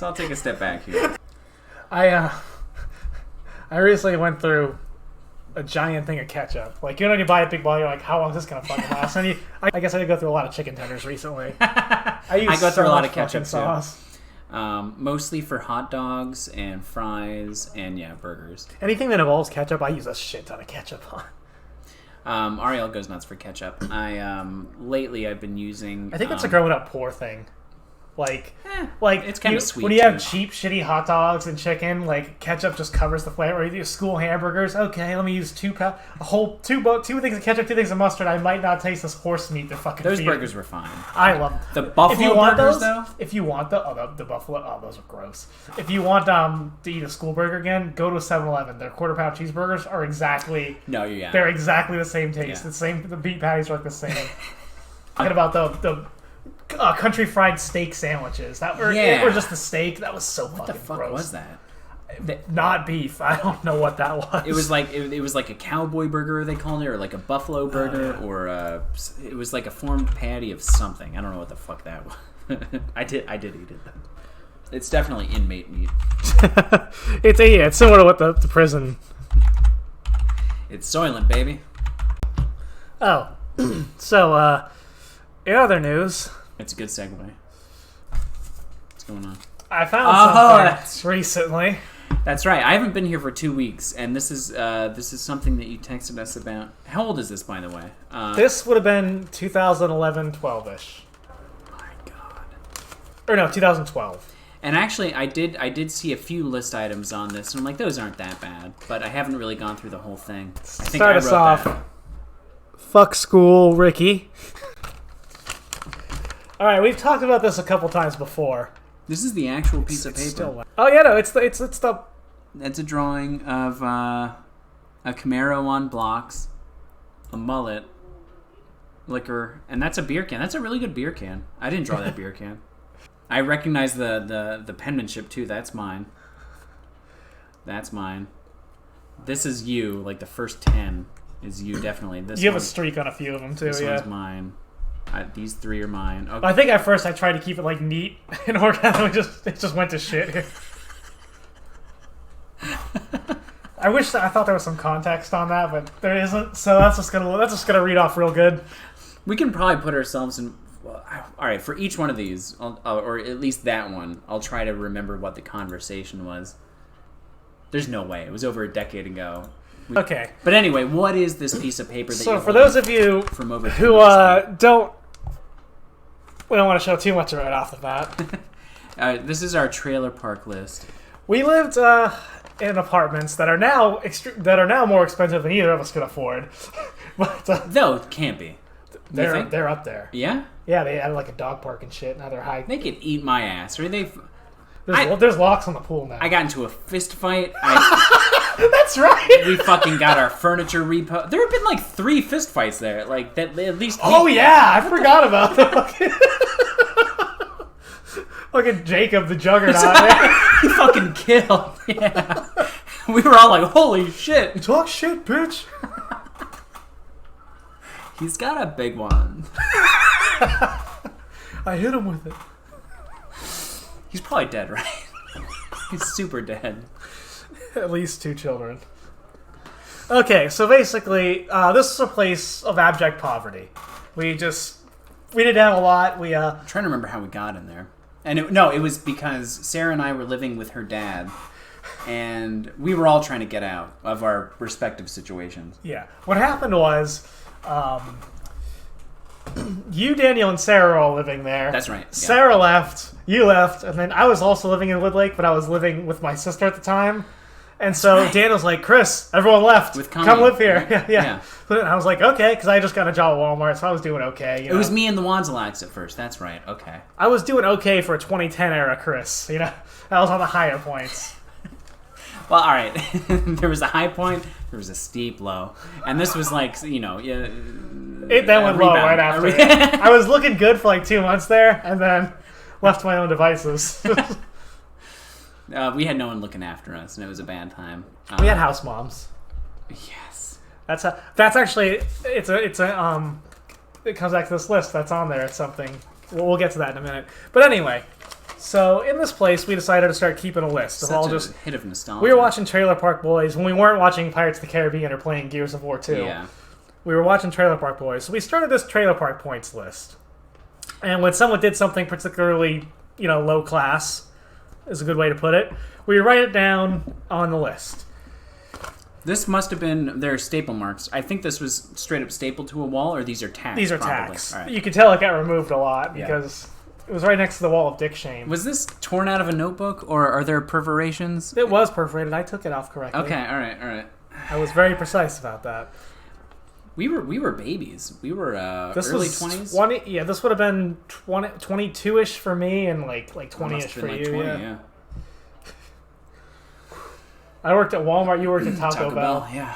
So I'll take a step back here. I recently went through a giant thing of ketchup. Like, you know when you buy a big bottle, you're like, how long is this gonna fucking last? And I guess I did go through a lot of chicken tenders recently. I go through a lot of ketchup sauce. Mostly for hot dogs and fries and burgers. Anything that involves ketchup, I use a shit ton of ketchup on. Ariel goes nuts for ketchup. Lately I've been using. I think it's a growing up poor thing. Like it's kind of sweet. When you have cheap, shitty hot dogs and chicken, like ketchup just covers the flavor. Or you do school hamburgers. Okay, let me use two things of ketchup, 2 things of mustard. I might not taste this horse meat. They're fucking. Those burgers were fine. I love them. The buffalo burgers, though. If you want the buffalo, those are gross. If you want to eat a school burger again, go to a 7-Eleven. Their quarter-pound cheeseburgers are exactly. No, yeah. They're exactly the same taste. Yeah. The same. The beef patties are like the same. Talking about the country fried steak sandwiches or just the steak that was so fucking gross. What the fuck was that? Not beef. I don't know what that was. It was like it was like a cowboy burger they called it, or like a buffalo burger, or it was like a formed patty of something. I don't know what the fuck that was. I did eat it though. It's definitely inmate meat. It's similar to what the prison. It's Soylent, baby. Oh, so in other news. It's a good segue. What's going on? I found something recently. That's right. I haven't been here for 2 weeks, and this is something that you texted us about. How old is this, by the way? This would have been 2011, 12-ish. My God. Or no, 2012. And actually, I did see a few list items on this, and I'm like, those aren't that bad. But I haven't really gone through the whole thing. I think Start us off. Fuck school, Ricky. All right, we've talked about this a couple times before. This is the actual piece of paper. Oh yeah, no, it's the. That's a drawing of a Camaro on blocks, a mullet, liquor, and that's a beer can. That's a really good beer can. I didn't draw that beer can. I recognize the penmanship too. That's mine. That's mine. This is you. Like the first 10 is you definitely. This you have a streak on a few of them too. This yeah. one's mine. These 3 are mine. Okay. I think at first I tried to keep it like neat and organized. It just went to shit here. I thought there was some context on that, but there isn't. So that's just gonna read off real good. We can probably put ourselves in. Well, all right, for each one of these, or at least that one, I'll try to remember what the conversation was. There's no way. It was over a decade ago. Okay. But anyway, what is this piece of paper that So for those of you from over who we don't want to show too much right off the bat. This is our trailer park list. We lived in apartments that are now more expensive than either of us could afford. But no, it can't be. They're up there. Yeah? Yeah, they added like a dog park and shit. Now they're high. They could eat my ass. Or There's locks on the pool now. I got into a fist fight. That's right. We fucking got our furniture repo. There have been like 3 fist fights there. Like that, at least. Oh yeah, I forgot about that. Fucking Jacob the Juggernaut. He fucking killed. Yeah. We were all like, "Holy shit!" Talk shit, bitch. He's got a big one. I hit him with it. He's probably dead, right? He's super dead. At least 2 children. Okay, so basically, this is a place of abject poverty. We didn't have a lot. I'm trying to remember how we got in there. And it was because Sarah and I were living with her dad, and we were all trying to get out of our respective situations. Yeah. What happened was, you, Daniel, and Sarah were all living there. That's right. Yeah. Sarah left, you left, and then I was also living in Woodlake, but I was living with my sister at the time. And so Daniel's like, Chris, everyone left. Come live here. Yeah. And I was like, okay, because I just got a job at Walmart, so I was doing okay. It was me and the Wanzalax at first. That's right. Okay. I was doing okay for a 2010 era Chris. You know, I was on the higher points. Well, all right. There was a high point. There was a steep low, and this was like, it then went low right after. I was looking good for like 2 months there, and then left to my own devices. We had no one looking after us, and it was a bad time. We had house moms. Yes. That's actually it comes back to this list that's on there. It's something we'll get to that in a minute. But anyway, So in this place, we decided to start keeping a list of all just hit of nostalgia. We were watching Trailer Park Boys when we weren't watching Pirates of the Caribbean or playing Gears of War 2. Yeah. We were watching Trailer Park Boys, so we started this Trailer Park points list. And when someone did something particularly, low class, is a good way to put it, we would write it down on the list. This must have been their staple marks. I think this was straight up stapled to a wall, or these are tacks? These are probably. tacks. Right. You could tell it got removed a lot because it was right next to the wall of Dick Shane. Was this torn out of a notebook, or are there perforations? It was perforated. I took it off correctly. Okay, all right. I was very precise about that. We were babies. We were early 20s. 20, yeah, this would have been 22-ish for me and like 20-ish for you. 20, yeah. I worked at Walmart. You worked at Taco Bell. Yeah.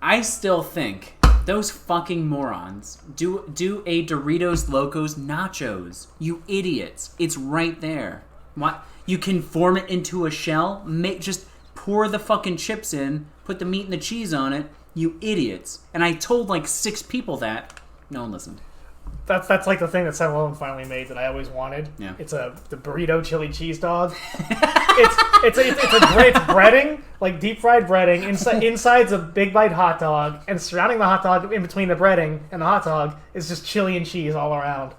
I still think those fucking morons do a Doritos Locos Nachos. You idiots! It's right there. What? You can form it into a shell. Just pour the fucking chips in. Put the meat and the cheese on it. You idiots! And I told like 6 people that. No one listened. That's like the thing that 7-Eleven finally made that I always wanted. Yeah. It's the burrito chili cheese dog. it's a great breading, like deep fried breading. Inside's a big bite hot dog, and surrounding the hot dog in between the breading and the hot dog is just chili and cheese all around.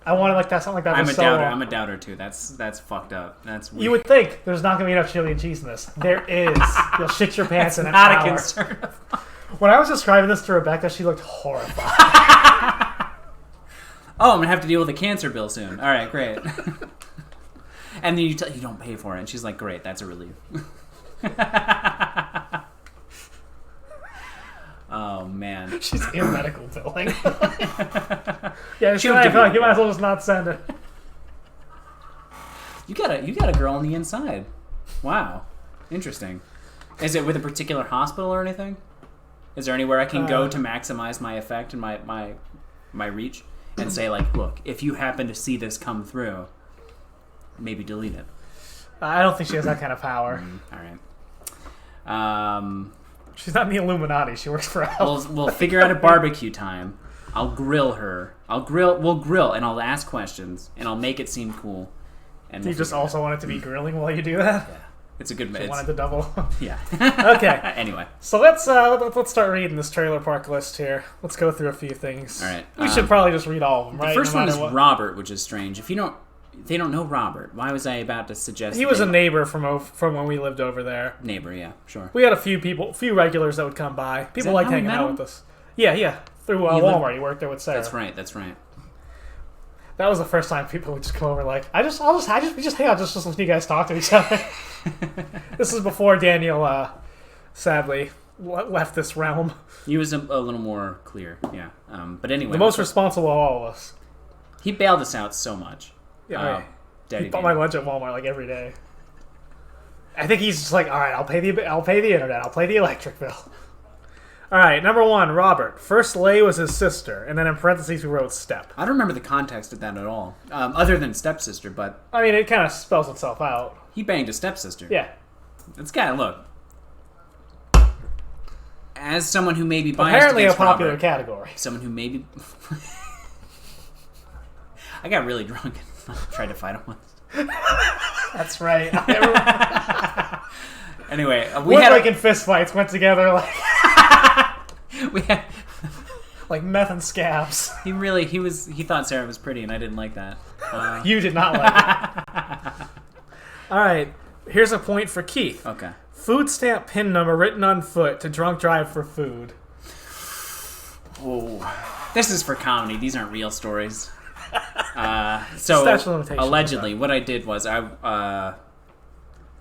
I wanted something like that. I'm a doubter too. That's fucked up. That's weird. You would think there's not gonna be enough chili and cheese in this. There is. You'll shit your pants in an not hour. A concern. When I was describing this to Rebecca, she looked horrified. Oh, I'm gonna have to deal with a cancer bill soon. All right, great. And then you don't pay for it, and she's like, "Great, that's a relief." Oh man, she's in medical billing. Yeah, she you might as well just not send it. You got a girl on the inside. Wow, interesting. Is it with a particular hospital or anything? Is there anywhere I can go to maximize my effect and my reach? And say, like, look, if you happen to see this come through, maybe delete it. I don't think she has that kind of power. All right. She's not in the Illuminati. She works for Elf. We'll figure out a barbecue time. I'll grill her. We'll grill, and I'll ask questions, and I'll make it seem cool. And you just also want it to be grilling while you do that? Yeah. It's a good. You wanted to double. Yeah. Okay. Anyway, so let's start reading this Trailer Park list here. Let's go through a few things. All right. We should probably just read all of them, right? The first one is Robert, which is strange. If they don't know Robert. Why was I about to suggest? He was a neighbor from when we lived over there. Neighbor, yeah, sure. We had a few regulars that would come by. People liked hanging out with us. Yeah. Through Walmart, he worked there with Sarah. That's right. That was the first time people would just come over like, we just hang out just listen to you guys talk to each other. This is before Daniel, sadly, left this realm. He was a little more clear, yeah. But anyway, the most responsible of all of us. He bailed us out so much. Yeah, he bought my lunch at Walmart like every day. I think he's just like, all right, I'll pay the internet, I'll pay the electric bill. All right, number 1, Robert. First lay was his sister, and then in parentheses we wrote step. I don't remember the context of that at all, other than stepsister, but... I mean, it kind of spells itself out. He banged a stepsister. Yeah. It's kind of, look. As someone who maybe biased apparently against a popular Robert, category. Someone who maybe... I got really drunk and tried to fight him once. That's right. Anyway, Woodlake and fist fights went together like we had like meth and scabs. He thought Sarah was pretty, and I didn't like that. You did not like it. All right, here's a point for Keith. Okay. Food stamp pin number written on foot to drunk drive for food. Oh, this is for comedy. These aren't real stories. So allegedly, what I did was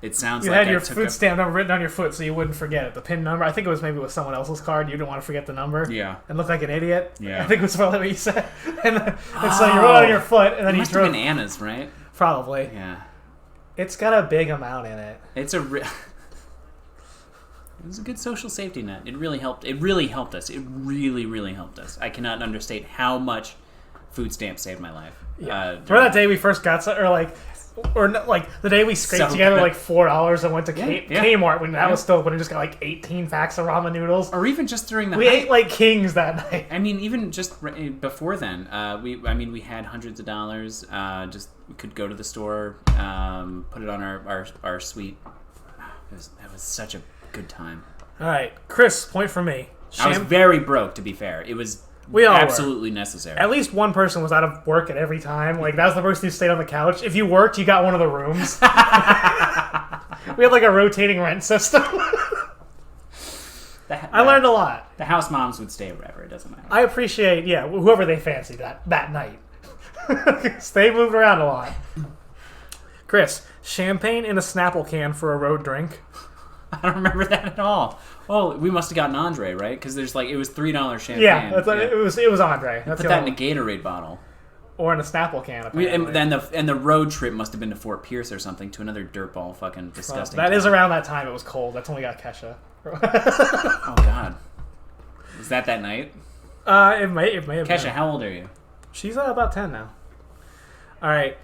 it sounds you like had your food stamp number written on your foot so you wouldn't forget it. The PIN number, I think it was maybe with someone else's card. You didn't want to forget the number. Yeah. And look like an idiot. Yeah. I think it was probably what you said. And so you wrote it on your foot, and then you drove. Must have been Anna's, right? Probably. Yeah. It's got a big amount in it. It was a good social safety net. It really helped. It really helped us. It really, really helped us. I cannot understate how much food stamps saved my life. Yeah. Remember that day we first got, or like, or no, like the day we scraped together like $4 and went to Kmart when that was still open and just got like 18 packs of ramen noodles. Or even just during the we ate like kings that night. I mean, even just before then, we had hundreds of dollars. Just we could go to the store, put it on our suite. That was such a good time. All right, Chris, point for me. I was very broke, to be fair. It was absolutely necessary. At least one person was out of work at every time. Like, that was the person who stayed on the couch. If you worked, you got one of the rooms. We had like a rotating rent system. I learned a lot. The house moms would stay wherever. It doesn't matter. I appreciate, whoever they fancied that night. They moved around a lot. Chris, champagne in a Snapple can for a road drink. I don't remember that at all. Oh, we must have gotten Andre, right? Because there's it was $3 champagne. Yeah, it was Andre. Put that in a Gatorade bottle. Or in a Snapple can, apparently. And the road trip must have been to Fort Pierce or something, to another dirtball fucking disgusting That is around that time it was cold. That's when we got Kesha. Oh, God. Was that night? It may have been. Kesha, how old are you? She's about 10 now. All right.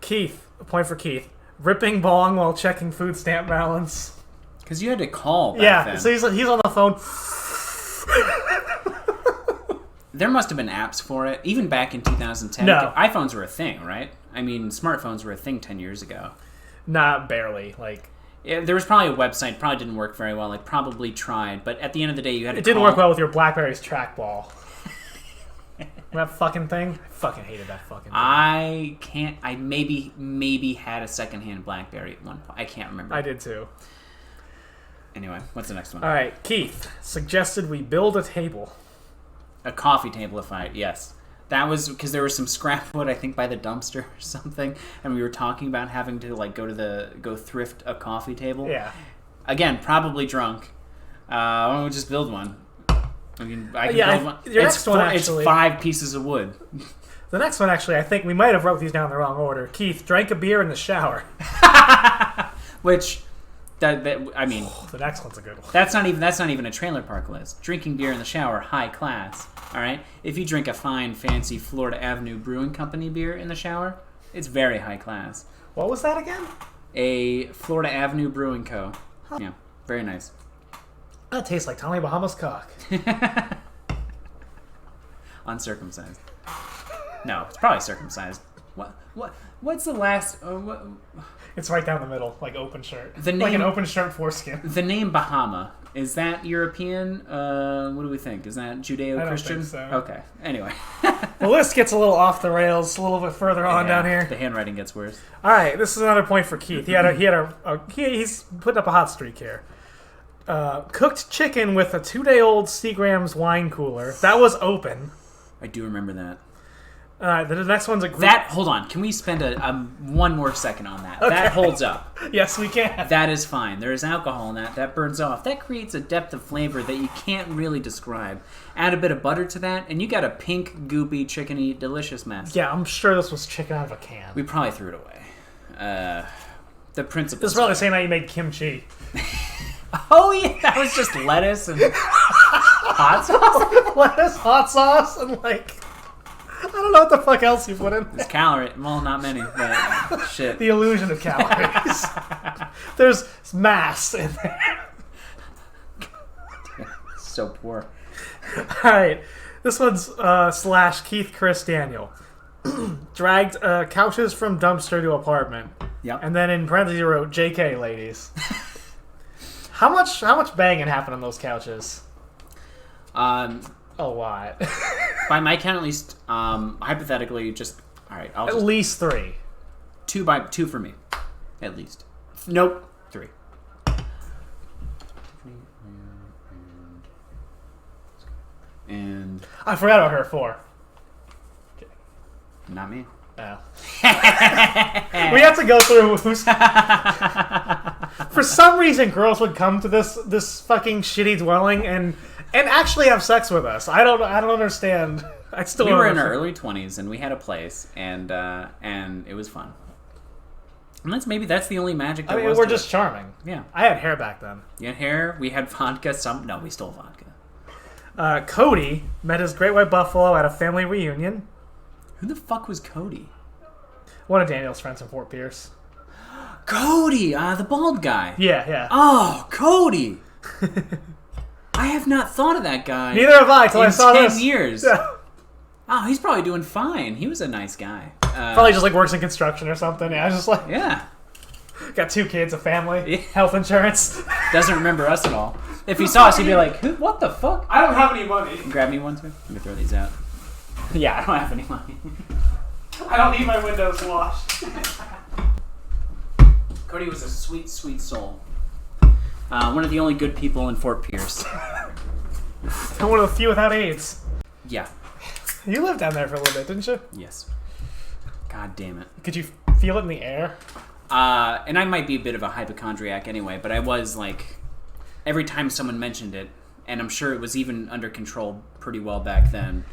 Keith, a point for Keith. Ripping bong while checking food stamp balance. Because you had to call back then. So he's on the phone. There must have been apps for it, even back in 2010. No. iPhones were a thing, right? I mean, smartphones were a thing 10 years ago. Not barely. There was probably a website, probably didn't work very well. I probably tried, but at the end of the day, you had to It didn't work well with your BlackBerry's trackball. That fucking thing? I fucking hated that fucking thing. I maybe had a secondhand BlackBerry at one point. I can't remember. I did too. Anyway, what's the next one? All right, Keith suggested we build a table. A coffee table, yes. That was because there was some scrap wood, I think, by the dumpster or something, and we were talking about having to go thrift a coffee table. Yeah. Again, probably drunk. Why don't we just build one? I mean, I can build one. It's 5 pieces of wood. The next one, actually, I think we might have wrote these down in the wrong order. Keith drank a beer in the shower. Which, I mean, the next one's a good one. That's not even a trailer park list. Drinking beer in the shower, high class. All right. If you drink a fine, fancy Florida Avenue Brewing Company beer in the shower, it's very high class. What was that again? A Florida Avenue Brewing Co. Huh. Yeah, very nice. That tastes like Tommy Bahama's cock. Uncircumcised. No, it's probably circumcised. What's the last? It's right down the middle, like open shirt. Like an open shirt foreskin. The name Bahama, is that European? What do we think? Is that Judeo-Christian? I don't think so. Okay. Anyway. The list gets a little off the rails a little bit further on down here. The handwriting gets worse. All right, this is another point for Keith. He's putting up a hot streak here. Cooked chicken with a 2-day-old Seagram's wine cooler. That was open. I do remember that. The next one's a group. Hold on. Can we spend one more second on that? Okay. That holds up. Yes, we can. That is fine. There is alcohol in that. That burns off. That creates a depth of flavor that you can't really describe. Add a bit of butter to that, and you got a pink, goopy, chickeny, delicious mess. Yeah, I'm sure this was chicken out of a can. We probably threw it away. The principle. This is probably the same night you made kimchi. Oh, yeah. That was just lettuce and hot sauce? Lettuce, hot sauce, and I don't know what the fuck else you put in there. There's calories. Well, not many, but shit. The illusion of calories. There's mass in there. So poor. Alright. This one's / Keith Chris Daniel. Dragged couches from dumpster to apartment. Yep. And then in parentheses wrote, JK ladies. How much banging happened on those couches? A lot. By my count, at least, hypothetically, just... Alright, At least 3. 2 for me. At least. Nope. 3. And... I forgot about her 4. Not me. Oh. We have to go through who's... For some reason, girls would come to this fucking shitty dwelling and actually have sex with us. I don't understand. We were in our early 20s and we had a place and it was fun. And that's the only magic there was. We're just charming. Yeah. I had hair back then. You had hair. We had vodka. We stole vodka. Cody met his great white buffalo at a family reunion. Who the fuck was Cody? One of Daniel's friends from Fort Pierce. Cody, the bald guy. Yeah. Oh, Cody. I have not thought of that guy. Neither have I until I saw this. 10 years. Yeah. Oh, he's probably doing fine. He was a nice guy. Probably just like works in construction or something. Yeah, just like got 2 kids, a family, health insurance. Doesn't remember us at all. If he saw us, he'd be like, "What the fuck? I don't have any money." Grab me one too. Let me throw these out. Yeah, I don't have any money. I don't need my windows washed. Cody was a sweet, sweet soul. One of the only good people in Fort Pierce. And one of the few without AIDS. Yeah. You lived down there for a little bit, didn't you? Yes. God damn it. Could you feel it in the air? And I might be a bit of a hypochondriac anyway, but I was like, every time someone mentioned it, and I'm sure it was even under control pretty well back then,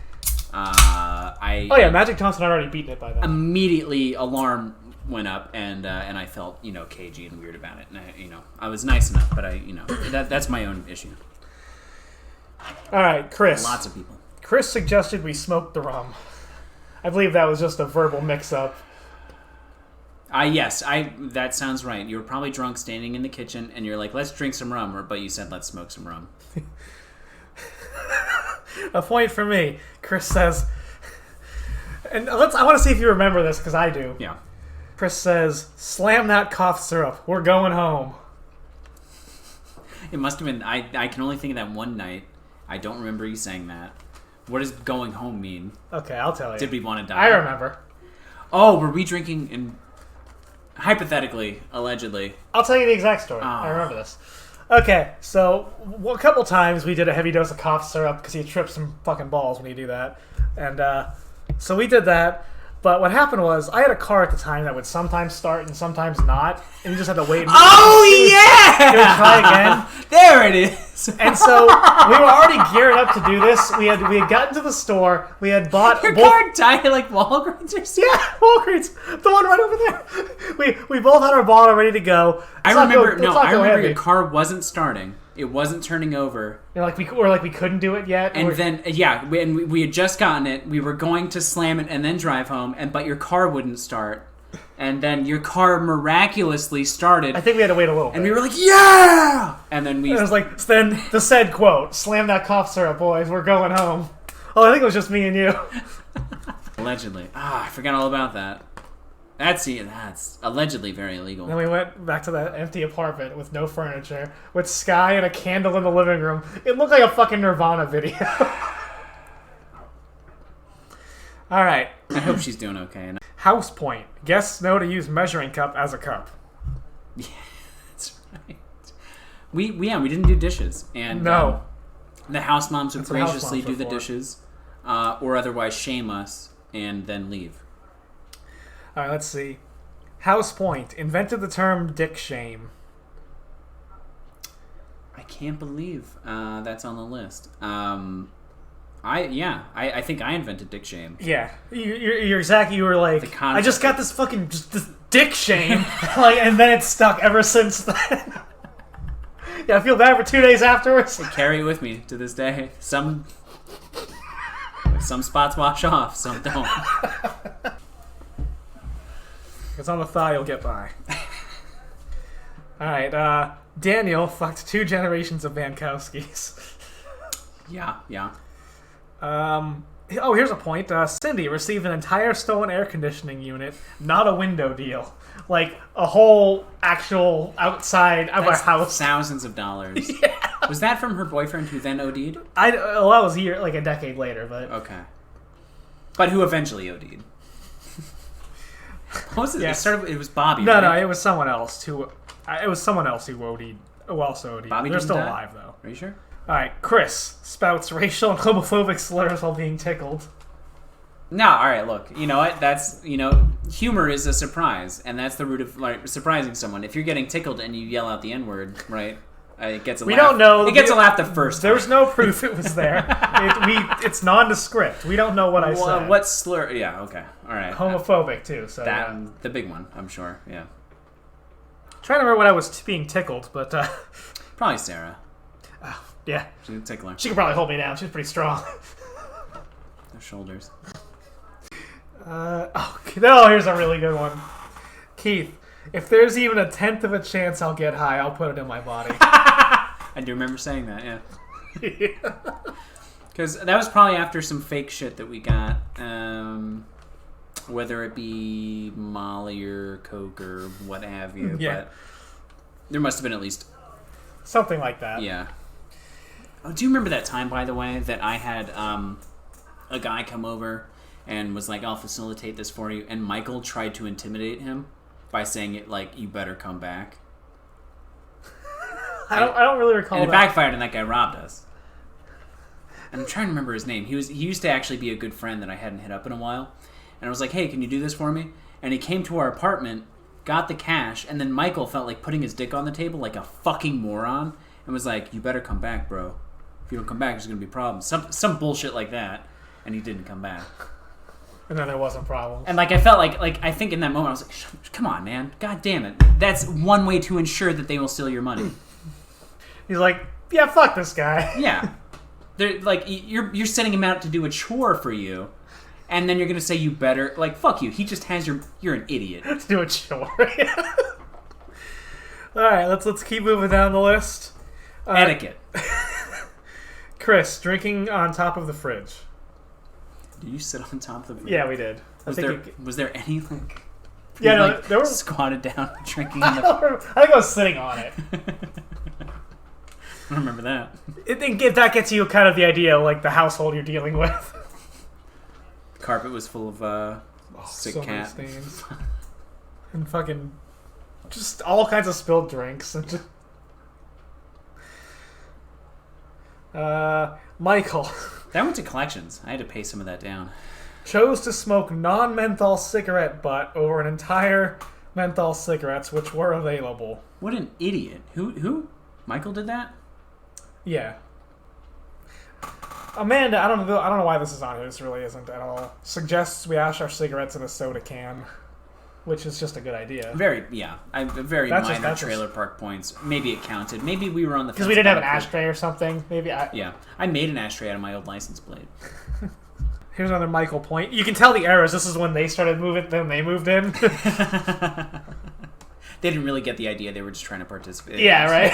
Magic Johnson had already beaten it by then. Immediately, alarm went up, and I felt, cagey and weird about it. And I was nice enough, but that's my own issue. All right, Chris. Lots of people. Chris suggested we smoke the rum. I believe that was just a verbal mix-up. Yes, that sounds right. You were probably drunk standing in the kitchen, and you're like, let's drink some rum, but you said, let's smoke some rum. A point for me. Chris says, and I want to see if you remember this, because I do. Yeah. Chris says, slam that cough syrup. We're going home. It must have been, I can only think of that one night. I don't remember you saying that. What does going home mean? Okay, I'll tell you. Did we want to die? I remember. Oh, were we drinking in... Hypothetically, allegedly. I'll tell you the exact story. Oh. I remember this. Okay, so a couple times we did a heavy dose of cough syrup because you trip some fucking balls when you do that. And so we did that. But what happened was, I had a car at the time that would sometimes start and sometimes not, and you just had to wait. Yeah! It would try again. There it is. And so we were already gearing up to do this. We had gotten to the store. We had bought your car died at like Walgreens or something. Yeah, Walgreens, the one right over there. We both had our bottle ready to go. I remember your car wasn't starting. It wasn't turning over. We couldn't do it yet. And then we had just gotten it. We were going to slam it and then drive home, but your car wouldn't start. And then your car miraculously started. I think we had to wait a little bit. And we were like, yeah! And then it was like, then the said quote, slam that cough syrup, boys, we're going home. Oh, I think it was just me and you. Allegedly. I forgot all about that. That's allegedly very illegal. Then we went back to that empty apartment with no furniture, with Sky and a candle in the living room. It looked like a fucking Nirvana video. All right. I hope she's doing okay. House point. Guests know to use measuring cup as a cup. Yeah, that's right. We didn't do dishes, and no, the house moms would graciously do the dishes, or otherwise shame us and then leave. All right, let's see. House point invented the term dick shame. I can't believe that's on the list. I think I invented dick shame. Yeah, you're exactly. You were like, I just got this fucking this dick shame, and then it's stuck ever since then. Yeah, I feel bad for 2 days afterwards. I carry it with me to this day. Some spots wash off, some don't. It's on the thigh, you'll get by. All right, Daniel fucked 2 generations of Bankowskis. Yeah. Here's a point. Cindy received an entire stolen air conditioning unit, not a window deal. Like, a whole actual outside of our house. Thousands of dollars. Yeah. Was that from her boyfriend who then OD'd? That was a decade later, but... Okay. But who eventually OD'd? What was it? Yes. It was Bobby, No, right? no, it was someone else who OD'd. Who also OD'd. Bobby They're still die? alive, though. Are you sure? Alright, Chris spouts racial and homophobic slurs while being tickled. No, alright, look. You know what? That's, humor is a surprise. And that's the root of, surprising someone. If you're getting tickled and you yell out the N-word, right? It gets a laugh. We don't know. It gets a laugh the first time. There's no proof it was there. It's nondescript. We don't know what I said. What slur? Yeah, okay. Alright. Homophobic, too. So the big one, I'm sure. Yeah. Trying to remember what I was being tickled, but... Probably Sarah. Yeah. She's a tickler. She could probably hold me down. She's pretty strong. Her shoulders. Here's a really good one. Keith, if there's even a 1/10 of a chance I'll get high, I'll put it in my body. I do remember saying that, yeah. Because that was probably after some fake shit that we got. Whether it be Molly or Coke or what have you. Yeah. But there must have been at least... something like that. Yeah. Oh, do you remember that time, by the way, that I had a guy come over and was like, I'll facilitate this for you, and Michael tried to intimidate him by saying it like, you better come back. I don't really recall and that. And it backfired, and that guy robbed us. And I'm trying to remember his name. He used to actually be a good friend that I hadn't hit up in a while. And I was like, hey, can you do this for me? And he came to our apartment, got the cash, and then Michael felt like putting his dick on the table like a fucking moron and was like, you better come back, bro. If you don't come back, there's going to be problems. Some bullshit like that. And he didn't come back. And then there wasn't problems. And like I felt like I think in that moment I was like, come on, man. God damn it. That's one way to ensure that they will steal your money. He's like, yeah, fuck this guy. Yeah. They're like, you're sending him out to do a chore for you. And then you're going to say you better... Like, fuck you. He just has your... You're an idiot. To do a chore. Alright, let's keep moving down the list. Etiquette. Chris, drinking on top of the fridge. Did you sit on top of the fridge? Yeah, we did. Was there any, like... Yeah, no, like, there were... squatted down drinking on the... I think I was sitting on it. I don't remember that. That gets you kind of the idea of, like, the household you're dealing with. Carpet was full of sick cat stains. And fucking just all kinds of spilled drinks. And just... Michael. That went to collections. I had to pay some of that down. Chose to smoke non-menthol cigarette butt over an entire menthol cigarettes which were available. What an idiot. Who? Michael did that? Yeah. Amanda, I don't know why this is on here. This really isn't at all. Suggests we ash our cigarettes in a soda can, which is just a good idea. Very minor trailer park points. Maybe it counted. Maybe we were on the because we didn't have an ashtray or something. Maybe I made an ashtray out of my old license plate. Here's another Michael point. You can tell the errors. This is when they started moving. Then they moved in. They didn't really get the idea. They were just trying to participate. Yeah, right.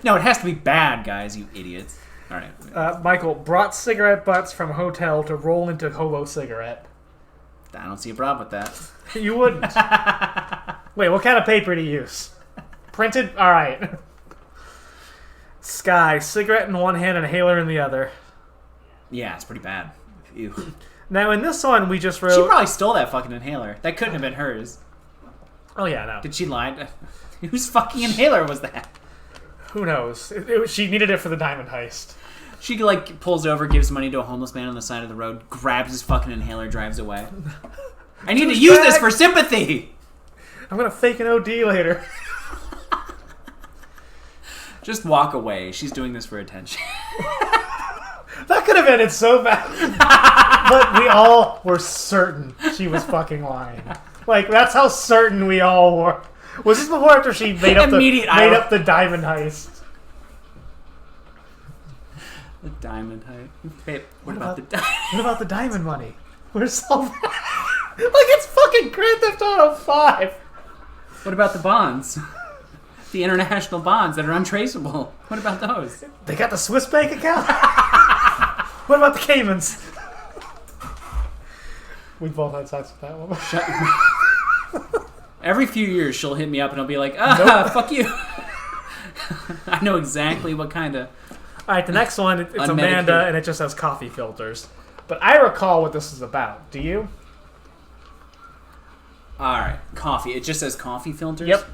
No, it has to be bad, guys. You idiots. All right. Michael brought cigarette butts from hotel to roll into hobo cigarette. I don't see a problem with that. You wouldn't. Wait, what kind of paper do you use? Printed? All right. Sky, cigarette in one hand and inhaler in the other. Yeah, it's pretty bad. Ew. Now, in this one, we just wrote... She probably stole that fucking inhaler. That couldn't have been hers. Oh, yeah, no. Did she lie? Whose fucking inhaler was that? Who knows? She needed it for the diamond heist. She, like, pulls over, gives money to a homeless man on the side of the road, grabs his fucking inhaler, drives away. I need to use this for sympathy! I'm gonna fake an OD later. Just walk away. She's doing this for attention. That could have ended so bad. But we all were certain she was fucking lying. Like, that's how certain we all were. Was this before or after she made up the diamond heist? The diamond heist. Babe, what about the diamond money? Where's all that? Like, it's fucking Grand Theft Auto 5. What about the bonds? The international bonds that are untraceable. What about those? They got the Swiss bank account? What about the Caymans? We both had sex with that one. Every few years, she'll hit me up and I'll be like, nope. Fuck you. I know exactly what kind of... Alright, the next one, it's Amanda, and it just has coffee filters. But I recall what this is about. Do you? Alright, coffee. It just says coffee filters? Yep.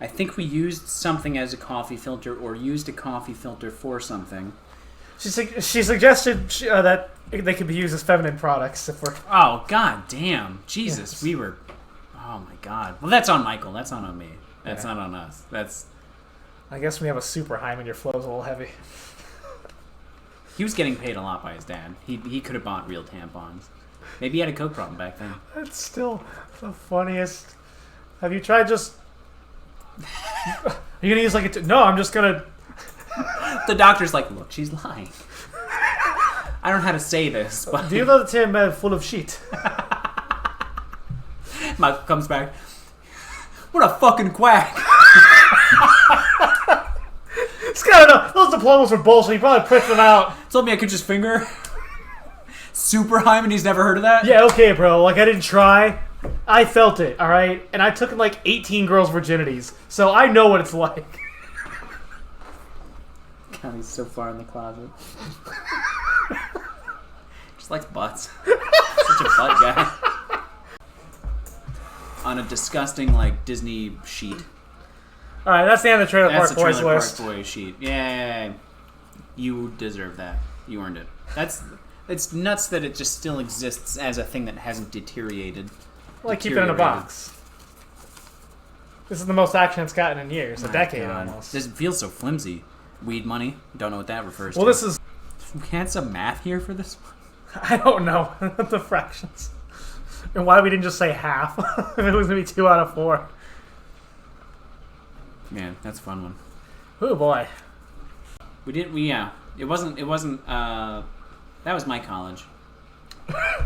I think we used something as a coffee filter or used a coffee filter for something. She suggested that they could be used as feminine products if we're... Oh, god damn. Jesus, yes. We were... Oh my god. Well, that's on Michael. That's not on me. That's not on us. That's... I guess we have a super hymen. Your flow's a little heavy. He was getting paid a lot by his dad. He could have bought real tampons. Maybe he had a coke problem back then. That's still the funniest. Have you tried just... Are you gonna use like a... No, I'm just gonna... The doctor's like, look, she's lying. I don't know how to say this, but... Do you know the term full of shit? Michael comes back. What a fucking quack. This guy, know. Those diplomas were bullshit. He probably printed them out. Told me I could just finger. Super Hyman, he's never heard of that? Yeah, okay, bro. Like, I didn't try. I felt it, alright? And I took, like, 18 girls' virginities. So I know what it's like. God, he's so far in the closet. Just likes butts. Such a butt guy. On a disgusting, like, Disney sheet. Alright, that's the end of the Trailer Park Boys list. Park Boys sheet. Yay. You deserve that. You earned it. It's nuts that it just still exists as a thing that hasn't deteriorated. Like, keep it in a box. This is the most action it's gotten in years. A decade, almost. This feels so flimsy. Weed money. Don't know what that refers to. Well, this is... We had some math here for this one? I don't know. The fractions. And why we didn't just say half. If it was going to be 2 out of 4. Man, that's a fun one. Oh boy. Yeah. It wasn't, that was my college.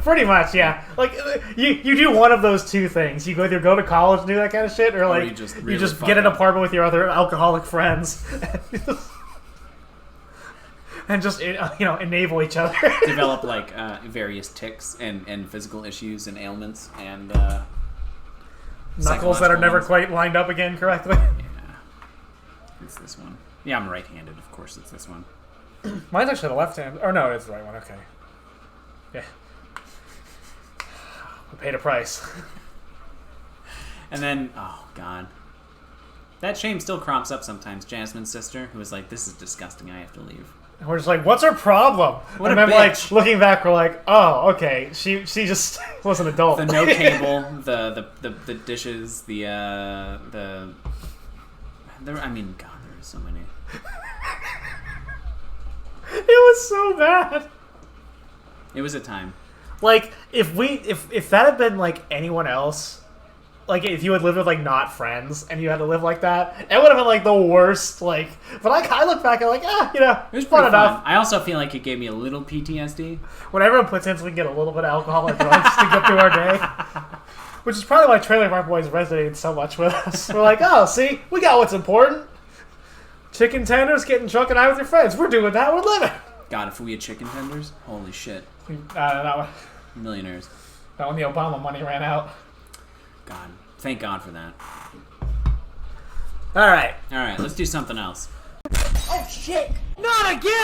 Pretty much, yeah. Like, you do one of those two things. You either go to college and do that kind of shit, or like, you just get an apartment with your other alcoholic friends. And just, enable each other. Develop, like, various tics and physical issues and ailments and, knuckles that are never quite lined up again correctly. Yeah. It's this one. Yeah, I'm right-handed. Of course it's this one. Mine's actually the left hand. Or no, it's the right one. Okay. Yeah. We paid a price. And then, oh, God. That shame still crops up sometimes. Jasmine's sister, who was like, this is disgusting, I have to leave. And we're just like, what's her problem? What and a then, bitch. like, looking back, we're like, oh, okay. She just was an adult. The no cable, the dishes, I mean, God, there are so many. It was so bad. It was a time. Like, if that had been, like, anyone else, like, if you had lived with, like, not friends, and you had to live like that, it would have been, like, the worst, like... But I look back and I'm like, it was fun enough. I also feel like it gave me a little PTSD. When everyone puts in so we can get a little bit of alcohol and drugs to get through our day. Which is probably why Trailer Park Boys resonated so much with us. We're like, oh, see? We got what's important. Chicken tenders, getting drunk and out with your friends. We're doing that. We're living. God, if we had chicken tenders, holy shit. That one. Millionaires. That when the Obama money ran out. God. Thank God for that. Alright, let's do something else. Oh shit! Not again!